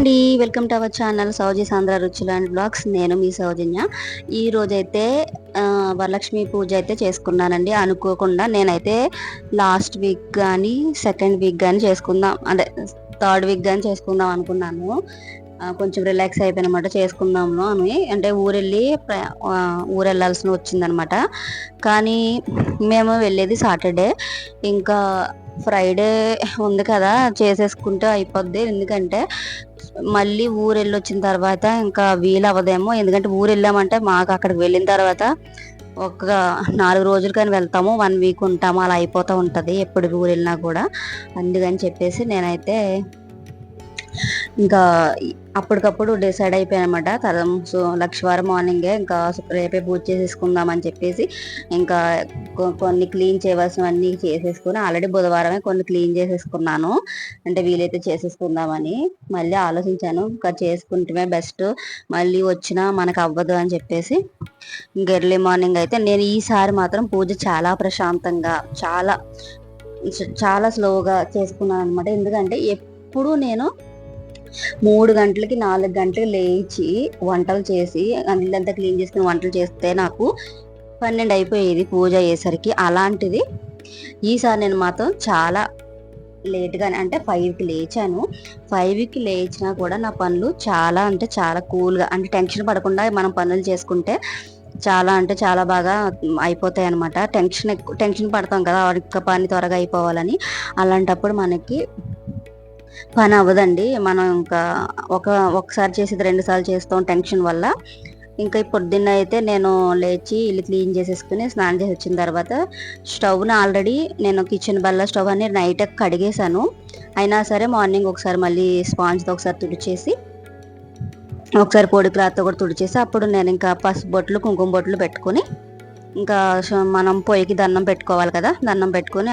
అండి. Welcome to our channel సౌజీ సాంద్ర రుచులు అండ్ బ్లాగ్స్. నేను మీ సౌజన్య. ఈ రోజైతే వరలక్ష్మి పూజ అయితే చేసుకున్నానండి. అనుకోకుండా నేనైతే లాస్ట్ వీక్ కానీ సెకండ్ వీక్ కానీ చేసుకుందాం, అంటే థర్డ్ వీక్ కానీ చేసుకుందాం అనుకున్నాను. కొంచెం రిలాక్స్ అయిపోయినమాట చేసుకుందాము అని. అంటే ఊరు వెళ్ళాల్సి వచ్చిందనమాట. కానీ మేము వెళ్ళేది సాటర్డే. ఇంకా ఫ్రైడే ఉంది కదా, చేసేసుకుంటే అయిపోద్ది. ఎందుకంటే మళ్ళీ ఊరు వెళ్ళి వచ్చిన తర్వాత ఇంకా వీలు అవ్వదేమో. ఎందుకంటే ఊరు వెళ్ళామంటే మాకు అక్కడికి వెళ్ళిన తర్వాత ఒక 4 రోజులు కానీ వెళ్తాము, 1 వీక్ ఉంటాము, అలా అయిపోతూ ఉంటుంది ఎప్పుడు ఊరు వెళ్ళినా కూడా. అందుకని చెప్పేసి నేనైతే ఇంకా అప్పటికప్పుడు డిసైడ్ అయిపోయానమాట. కదా, సో లక్షవారం మార్నింగే ఇంకా రేపే పూజ చేసేసుకుందాం అని చెప్పేసి ఇంకా కొన్ని క్లీన్ చేయవలసినవన్నీ చేసేసుకుని, ఆల్రెడీ బుధవారమే కొన్ని క్లీన్ చేసేసుకున్నాను. అంటే వీలైతే చేసేసుకుందామని మళ్ళీ ఆలోచించాను, ఇంకా చేసుకుంటే బెస్ట్, మళ్ళీ వచ్చినా మనకు అవ్వదు అని చెప్పేసి ఇంక ఎర్లీ మార్నింగ్ అయితే నేను ఈసారి మాత్రం పూజ చాలా ప్రశాంతంగా, చాలా చాలా స్లోగా చేసుకున్నాను అనమాట. ఎందుకంటే ఎప్పుడు నేను 3 గంటలకి 4 గంటలకి లేచి వంటలు చేసి ఇల్లంతా క్లీన్ చేసుకుని వంటలు చేస్తే నాకు 12 అయిపోయేది పూజ అయ్యేసరికి. అలాంటిది ఈసారి నేను మాత్రం చాలా లేట్గానే, అంటే 5కి లేచాను. 5కి లేచినా కూడా నా పనులు చాలా అంటే చాలా కూల్గా, అంటే టెన్షన్ పడకుండా మనం పనులు చేసుకుంటే చాలా అంటే చాలా బాగా అయిపోతాయి అనమాట. టెన్షన్ పడతాం కదా, ఒక్క పని త్వరగా అయిపోవాలని. అలాంటప్పుడు మనకి పని అవ్వదండి. మనం ఇంకా ఒకసారి చేసేది 2 సార్లు చేస్తాం టెన్షన్ వల్ల. ఇంకా పొద్దున్న అయితే నేను లేచి ఇల్లు క్లీన్ చేసేసుకుని స్నానం చేసి వచ్చిన తర్వాత స్టవ్ని ఆల్రెడీ నేను కిచెన్ బల్ల స్టవ్ అని నైట్ కడిగేశాను. అయినా సరే మార్నింగ్ ఒకసారి మళ్ళీ స్పాంజ్తో ఒకసారి తుడిచేసి, ఒకసారి పొడి క్లాత్తో కూడా తుడిచేసి, అప్పుడు నేను ఇంకా పసుపు బొట్లు కుంకుమ బొట్లు పెట్టుకుని ఇంకా మనం పొయ్యికి దండం పెట్టుకోవాలి కదా, దండం పెట్టుకొని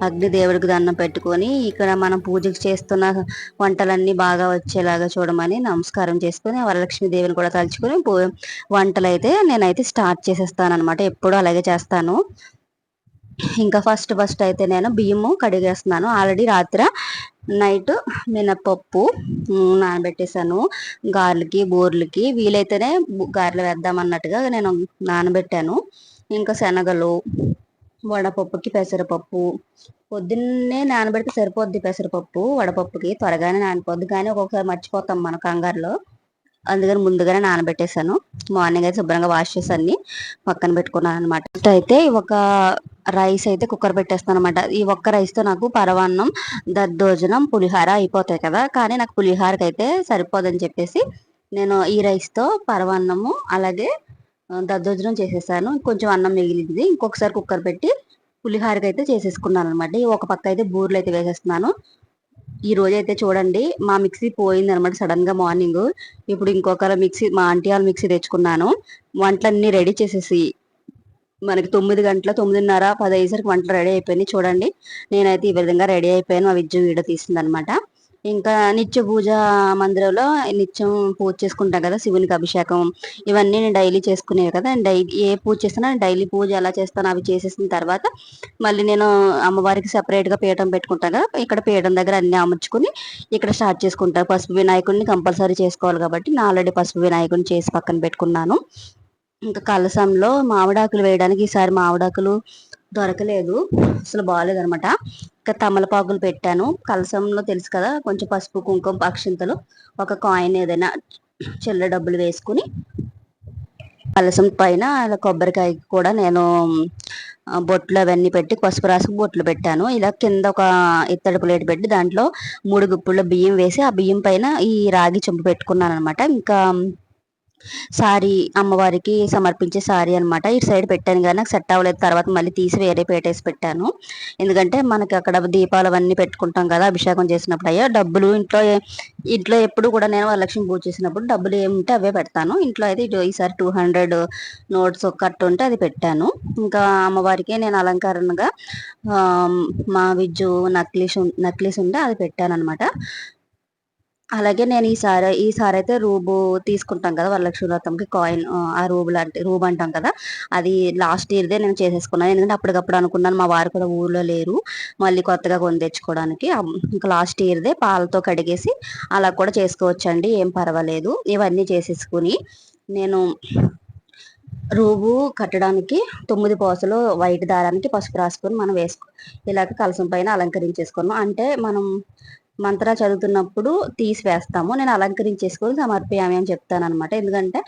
అగ్ని దేవుడికి దండం పెట్టుకొని ఇక్కడ మనం పూజకి చేస్తున్న వంటలన్నీ బాగా వచ్చేలాగా చూడమని నమస్కారం చేసుకుని వరలక్ష్మి దేవిని కూడా తలుచుకొని వంటలు అయితే నేనైతే స్టార్ట్ చేసేస్తాను అనమాట. ఎప్పుడూ అలాగే చేస్తాను. ఇంకా ఫస్ట్ అయితే నేను బియ్యము కడిగేస్తున్నాను. ఆల్రెడీ నైట్ మినపప్పు నానబెట్టేసాను. గారెలకి బూరెలకి వీలైతేనే గారెలు వేద్దాం అన్నట్టుగా నేను నానబెట్టాను. ఇంకా శనగలు, వడపప్పుకి పెసరపప్పు పొద్దున్నే నానబెడితే సరిపోద్ది. పెసరపప్పు వడపప్పుకి త్వరగానే నానిపోద్ది, కానీ ఒక్కొక్కసారి మర్చిపోతాం మన కంగారులో. అందుకని ముందుగానే నానబెట్టేశాను. మార్నింగ్ అయితే శుభ్రంగా వాష్ చేసి అన్ని పక్కన పెట్టుకున్నాను అనమాట. అయితే ఒక రైస్ అయితే కుక్కర్ పెట్టేస్తాను అనమాట. ఈ ఒక్క రైస్తో నాకు పరవాన్నం, దద్దోజనం, పులిహార అయిపోతాయి కదా. కానీ నాకు పులిహారకి అయితే సరిపోదని చెప్పేసి నేను ఈ రైస్తో పరవాన్నము అలాగే దద్దోజనం చేసేసాను. కొంచెం అన్నం మిగిలింది, ఇంకొకసారి కుక్కర్ పెట్టి పులిహారకి అయితే చేసేసుకున్నాను అనమాట. ఒక పక్క అయితే బూరెలు అయితే వేసేస్తున్నాను. ఈ రోజు అయితే చూడండి, మా మిక్సీ పోయింది అనమాట సడన్ గా మార్నింగ్. ఇప్పుడు ఇంకొక మిక్సీ, మా ఆంటీ వాళ్ళ మిక్సీ తెచ్చుకున్నాను. వంటలన్నీ రెడీ చేసేసి మనకి 9:30 10 అయ్యేసరికి వంటలు రెడీ అయిపోయినాయి. చూడండి, నేనైతే ఈ విధంగా రెడీ అయిపోయాను. మా విద్య వీడియో తీసింది అనమాట. ఇంకా నిత్య పూజ మందిరంలో నిత్యం పూజ చేసుకుంటాం కదా, శివునికి అభిషేకం ఇవన్నీ నేను డైలీ చేసుకునేవి కదా. డైలీ ఏ పూజ చేస్తున్నా డైలీ పూజ ఎలా చేస్తాను అవి చేసేసిన తర్వాత మళ్ళీ నేను అమ్మవారికి సపరేట్గా పీఠం పెట్టుకుంటాను కదా, ఇక్కడ పీఠం దగ్గర అన్ని అమర్చుకుని ఇక్కడ స్టార్ట్ చేసుకుంటాను. పసుపు వినాయకుడిని కంపల్సరీ చేసుకోవాలి కాబట్టి నేను ఆల్రెడీ పసుపు వినాయకుడిని చేసి పక్కన పెట్టుకున్నాను. ఇంకా కలసంలో మామిడాకులు వేయడానికి ఈసారి మామిడాకులు దొరకలేదు, అసలు బాగాలేదు అనమాట. ఇంకా తమలపాకులు పెట్టాను. కలసంలో తెలుసు కదా, కొంచెం పసుపు కుంకుమ అక్షింతలు, ఒక కాయిన్ ఏదైనా చిల్లర డబ్బులు వేసుకుని కలసం పైన కొబ్బరికాయ కూడా నేను బొట్లు అవన్నీ పెట్టి పసుపు రాసి బొట్లు పెట్టాను. ఇలా కింద ఒక ఇత్తడి ప్లేట్ పెట్టి దాంట్లో 3 గుప్పుల బియ్యం వేసి ఆ బియ్యం పైన ఈ రాగి చెంబు పెట్టుకున్నాను అనమాట. ఇంకా సారీ, అమ్మవారికి సమర్పించే సారీ అనమాట. ఇటు సైడ్ పెట్టాను కానీ నాకు సెట్ అవ్వలేదు. తర్వాత మళ్ళీ తీసి వేరే పేటేసి పెట్టాను. ఎందుకంటే మనకి అక్కడ దీపాలు అవన్నీ పెట్టుకుంటాం కదా అభిషేకం చేసినప్పుడు. అయ్యో డబ్బులు ఇంట్లో ఎప్పుడు కూడా నేను వరలక్ష్మి పూజ చేసినప్పుడు డబ్బులు ఏముంటే అవే పెడతాను. ఇంట్లో అయితే ఈసారి 200 నోట్స్ కట్టు ఉంటే అది పెట్టాను. ఇంకా అమ్మవారికి నేను అలంకరణగా మా విజ్జు నక్లీస్ ఉంటే అది పెట్టాను అనమాట. అలాగే నేను ఈసారి అయితే రూబు తీసుకుంటాం కదా వరలక్ష్మి వ్రతంకి కాయిన్, ఆ రూబు లాంటి రూబు అంటాం కదా, అది లాస్ట్ ఇయర్దే నేను చేసేసుకున్నాను. ఎందుకంటే అప్పటికప్పుడు అనుకున్నాను, మా వారు కూడా ఊర్లో లేరు మళ్ళీ కొత్తగా కొని తెచ్చుకోవడానికి. ఇంకా లాస్ట్ ఇయర్దే పాలతో కడిగేసి అలా కూడా చేసుకోవచ్చండి, ఏం పర్వాలేదు. ఇవన్నీ చేసేసుకుని నేను రూబు కట్టడానికి 9 పోసలు వైట్ దారానికి పసుపు రాసుకొని మనం ఇలాగ కలసం పైన అలంకరించేసుకున్నాం. అంటే మనం మంత్ర చదువుతున్నప్పుడు తీసివేస్తాము, నేను అలంకరించేసుకొని సమర్పయామి అని చెప్తాను అనమాట. ఎందుకంటే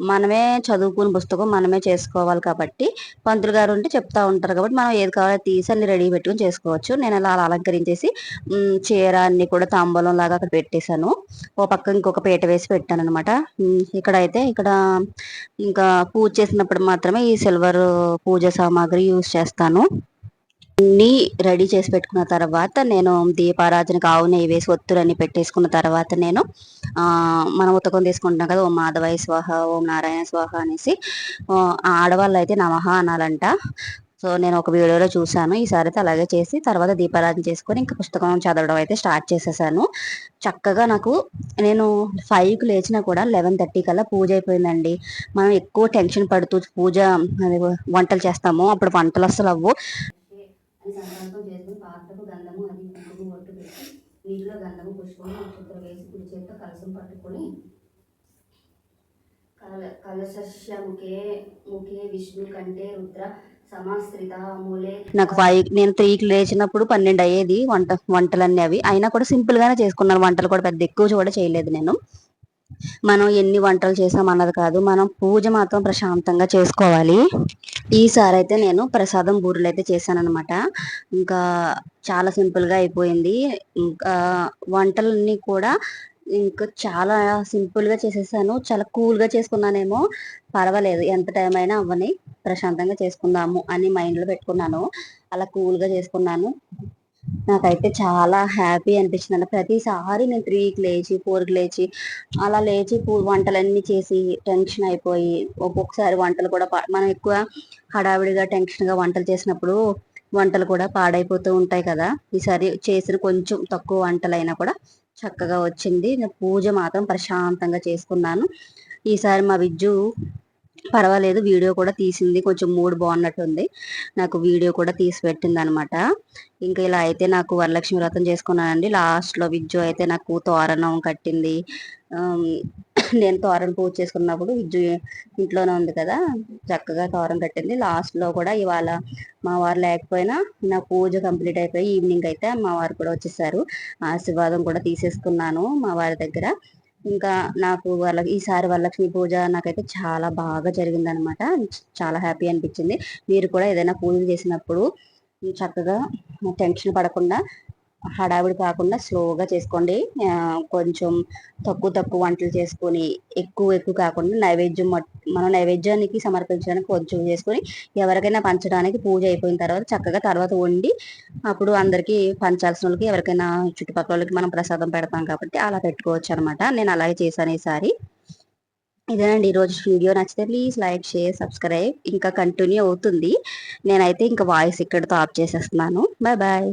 మనమే చదువుకుని పుస్తకం మనమే చేసుకోవాలి కాబట్టి, పంతులు గారు ఉంటే చెప్తా ఉంటారు కాబట్టి మనం ఏది కావాలో తీసి అన్ని రెడీ పెట్టుకుని చేసుకోవచ్చు. నేను అలా అలంకరించేసి చీర అన్ని కూడా తాంబూలం లాగా అక్కడ పెట్టేశాను. ఓ పక్క ఇంకొక పీట వేసి పెట్టాను అనమాట. ఇక్కడ ఇంకా పూజ చేసినప్పుడు మాత్రమే ఈ సిల్వర్ పూజ సామాగ్రి యూజ్ చేస్తాను. అన్ని రెడీ చేసి పెట్టుకున్న తర్వాత నేను దీపారాధనకు ఆవు నెయ్యి వేసి ఒత్తులన్నీ పెట్టేసుకున్న తర్వాత నేను మనం ఉతకం తీసుకుంటాం కదా, ఓం మాధవాయ స్వాహ, ఓం నారాయణ స్వాహ అనేసి ఆడవాళ్ళు అయితే నమః అనాలంట. సో నేను ఒక వీడియోలో చూశాను. ఈసారి అయితే అలాగే చేసి తర్వాత దీపారాధన చేసుకొని ఇంకా పుస్తకం చదవడం అయితే స్టార్ట్ చేసేసాను. చక్కగా నేను 5కి లేచినా కూడా 11:30 కల్లా పూజ అయిపోయిందండి. మనం ఎక్కువ టెన్షన్ పడుతూ పూజ వంటలు చేస్తాము, అప్పుడు వంటలు అస్సలు అవ్వు అని సంకల్పం చేసుకుని పాత్రకు గంధము అది కుంకుమ ఒట్టు పెట్టి నీటిలో గంధము పుష్పము నక్షత్రం వేసి కుడి చేతితో కలసం పట్టుకొని కలశస్య ముఖే విష్ణు కంటే రుద్ర సమాశ్రిత మూలే. నేను 3కి లేచినప్పుడు 12 అయ్యేది వంటలన్నీ అవి అయినా కూడా సింపుల్ గానే చేసుకున్నాను. వంటలు కూడా పెద్ద ఎక్కువ కూడా చేయలేదు నేను. మనం ఎన్ని వంటలు చేసాం అన్నది కాదు, మనం పూజ మాత్రం ప్రశాంతంగా చేసుకోవాలి. ఈసారి అయితే నేను ప్రసాదం బూరెలు అయితే చేశానన్నమాట. ఇంకా చాలా సింపుల్ గా అయిపోయింది. ఇంకా వంటలన్నీ కూడా ఇంకా చాలా సింపుల్ గా చేసేసాను. చాలా కూల్ గా చేసుకున్నానేమో, పర్వాలేదు ఎంత టైం అయినా అవ్వని, ప్రశాంతంగా చేసుకుందాము అని మైండ్ లో పెట్టుకున్నాను. అలా కూల్ గా చేసుకున్నాను. నాకైతే చాలా హ్యాపీ అనిపించింది. ప్రతిసారి నేను 3కి లేచి 4కి లేచి అలా లేచి వంటలన్నీ చేసి టెన్షన్ అయిపోయి, ఒక్కొక్కసారి వంటలు కూడా మనం ఎక్కువ హడావిడిగా టెన్షన్గా వంటలు చేసినప్పుడు వంటలు కూడా పాడైపోతూ ఉంటాయి కదా. ఈసారి చేసిన కొంచెం తక్కువ వంటలైనా కూడా చక్కగా వచ్చింది. నేను పూజ మాత్రం ప్రశాంతంగా చేసుకున్నాను. ఈసారి మా విజ్జు పర్వాలేదు, వీడియో కూడా తీసింది, కొంచెం మూడ్ బాగున్నట్టుంది, నాకు వీడియో కూడా తీసి పెట్టింది అనమాట. ఇంకా ఇలా అయితే నాకు వరలక్ష్మి వ్రతం చేసుకున్నానండి. లాస్ట్లో విజ్జు అయితే నాకు తోరణం కట్టింది. నేను తోరణం పూజ చేసుకున్నప్పుడు విజ్జు ఇంట్లోనే ఉంది కదా, చక్కగా తోరణం కట్టింది. లాస్ట్లో కూడా ఇవాళ మా వారు లేకపోయినా నా పూజ కంప్లీట్ అయిపోయి ఈవినింగ్ అయితే మా వారు కూడా వచ్చేసారు. ఆశీర్వాదం కూడా తీసేసుకున్నాను మా వారి దగ్గర. ఇంకా నాకు ఈసారి వరలక్ష్మి పూజ నాకైతే చాలా బాగా జరిగిందనమాట. చాలా హ్యాపీ అనిపించింది. మీరు కూడా ఏదైనా పూజలు చేసినప్పుడు చక్కగా టెన్షన్ పడకుండా, హడావిడి కాకుండా స్లోగా చేసుకోండి. కొంచెం తక్కువ వంటలు చేసుకొని ఎక్కువ కాకుండా మనం నైవేద్యానికి సమర్పించడానికి కొంచెం చేసుకొని ఎవరికైనా పంచడానికి పూజ అయిపోయిన తర్వాత వండి అప్పుడు అందరికీ పంచాల్సిన వాళ్ళకి, ఎవరికైనా చుట్టుపక్కల వాళ్ళకి మనం ప్రసాదం పెడతాం కాబట్టి అలా పెట్టుకోవచ్చు అనమాట. నేను అలాగే చేశాను ఈసారి. ఇదేనండి ఈరోజు వీడియో. నచ్చితే ప్లీజ్ లైక్, షేర్, సబ్స్క్రైబ్. ఇంకా కంటిన్యూ అవుతుంది. నేనైతే ఇంకా వాయిస్ ఇక్కడితో ఆఫ్ చేసేస్తున్నాను. Bye bye.